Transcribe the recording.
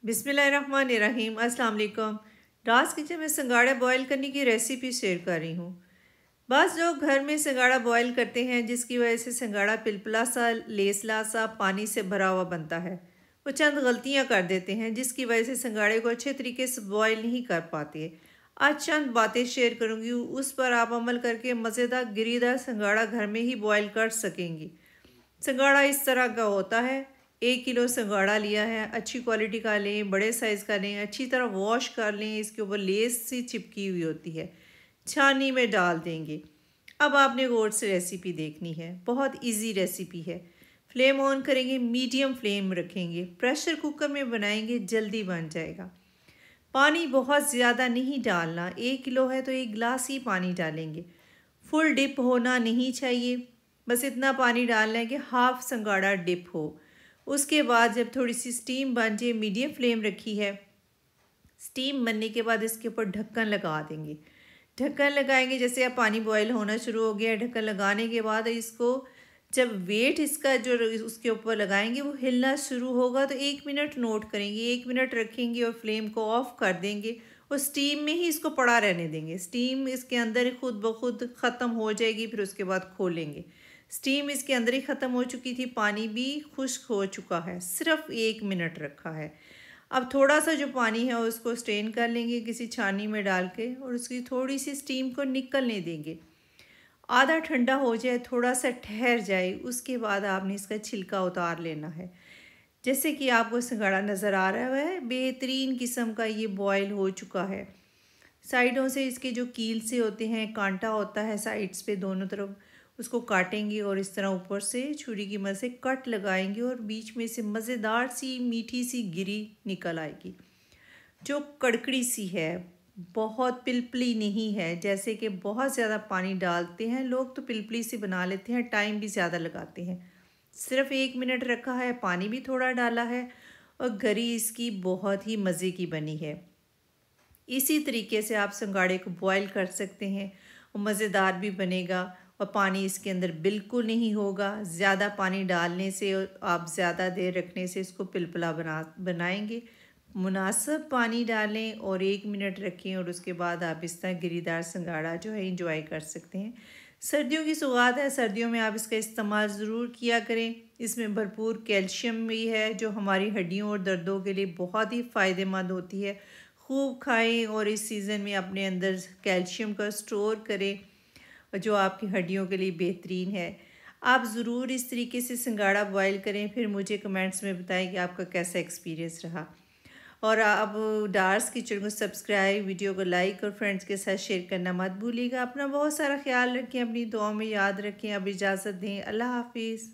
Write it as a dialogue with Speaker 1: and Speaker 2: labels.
Speaker 1: बिस्मिल्लाहिर्रहमानिर्रहीम। अस्सलाम वालेकुम। डार्स किचन में सिंगाड़ा बॉयल करने की रेसिपी शेयर कर रही हूँ। बाज़ लोग घर में सिंगाड़ा बॉयल करते हैं जिसकी वजह से सिंगाड़ा पिलपिला सा लेसला सा पानी से भरा हुआ बनता है। वो चंद गलतियाँ कर देते हैं जिसकी वजह से सिंगाड़े को अच्छे तरीके से बॉयल नहीं कर पाते। आज चंद बातें शेयर करूँगी, उस पर आप अमल करके मज़ेदार गिरीदार सिंगाड़ा घर में ही बॉयल कर सकेंगी। सिंगाड़ा इस तरह का होता है। 1 किलो सिंगाड़ा लिया है, अच्छी क्वालिटी का लें, बड़े साइज़ का लें, अच्छी तरह वॉश कर लें। इसके ऊपर लेस सी चिपकी हुई होती है, छानी में डाल देंगे। अब आपने गौर से रेसिपी देखनी है, बहुत इजी रेसिपी है। फ्लेम ऑन करेंगे, मीडियम फ्लेम रखेंगे, प्रेशर कुकर में बनाएंगे, जल्दी बन जाएगा। पानी बहुत ज़्यादा नहीं डालना, 1 किलो है तो 1 गिलास ही पानी डालेंगे। फुल डिप होना नहीं चाहिए, बस इतना पानी डालना है कि हाफ संगाड़ा डिप हो। उसके बाद जब थोड़ी सी स्टीम बन जाए, मीडियम फ्लेम रखी है, स्टीम बनने के बाद इसके ऊपर ढक्कन लगा देंगे। ढक्कन लगाएंगे, जैसे अब पानी बॉयल होना शुरू हो गया, ढक्कन लगाने के बाद इसको जब वेट इसका जो उसके ऊपर लगाएंगे वो हिलना शुरू होगा तो 1 मिनट नोट करेंगे, 1 मिनट रखेंगे और फ्लेम को ऑफ कर देंगे और स्टीम में ही इसको पड़ा रहने देंगे। स्टीम इसके अंदर खुद ब खुद ख़त्म हो जाएगी, फिर उसके बाद खोलेंगे। स्टीम इसके अंदर ही ख़त्म हो चुकी थी, पानी भी खुश्क हो चुका है, सिर्फ 1 मिनट रखा है। अब थोड़ा सा जो पानी है उसको स्ट्रेन कर लेंगे किसी छानी में डाल के और उसकी थोड़ी सी स्टीम को निकलने देंगे। आधा ठंडा हो जाए, थोड़ा सा ठहर जाए, उसके बाद आपने इसका छिलका उतार लेना है। जैसे कि आपको सिंगाड़ा नज़र आ रहा है, बेहतरीन किस्म का ये बॉयल हो चुका है। साइडों से इसके जो कील से होते हैं, कांटा होता है साइड्स पे दोनों तरफ, उसको काटेंगे और इस तरह ऊपर से छुरी की मदद से कट लगाएंगे और बीच में से मज़ेदार सी मीठी सी गिरी निकल आएगी जो कड़कड़ी सी है, बहुत पिलपली नहीं है। जैसे कि बहुत ज़्यादा पानी डालते हैं लोग तो पिलपली सी बना लेते हैं, टाइम भी ज़्यादा लगाते हैं। सिर्फ 1 मिनट रखा है, पानी भी थोड़ा डाला है और गरी इसकी बहुत ही मज़े की बनी है। इसी तरीके से आप सिंगाड़े को बॉयल कर सकते हैं और मज़ेदार भी बनेगा और पानी इसके अंदर बिल्कुल नहीं होगा। ज़्यादा पानी डालने से और आप ज़्यादा देर रखने से इसको पिलपिला बनाएंगे। मुनासिब पानी डालें और 1 मिनट रखें और उसके बाद आप इस तरह गिरीदार सिंगाड़ा जो है इंजॉय कर सकते हैं। सर्दियों की सौगात है, सर्दियों में आप इसका इस्तेमाल ज़रूर किया करें। इसमें भरपूर कैल्शियम भी है जो हमारी हड्डियों और दर्दों के लिए बहुत ही फ़ायदेमंद होती है। खूब खाएं और इस सीज़न में अपने अंदर कैल्शियम का स्टोर करें जो आपकी हड्डियों के लिए बेहतरीन है। आप ज़रूर इस तरीके से सिंगाड़ा बॉयल करें, फिर मुझे कमेंट्स में बताएं कि आपका कैसा एक्सपीरियंस रहा। और आप डार्स किचन को सब्सक्राइब, वीडियो को लाइक और फ्रेंड्स के साथ शेयर करना मत भूलिएगा। अपना बहुत सारा ख्याल रखें, अपनी दुआ में याद रखें। अब इजाज़त दें, अल्लाह हाफिज़।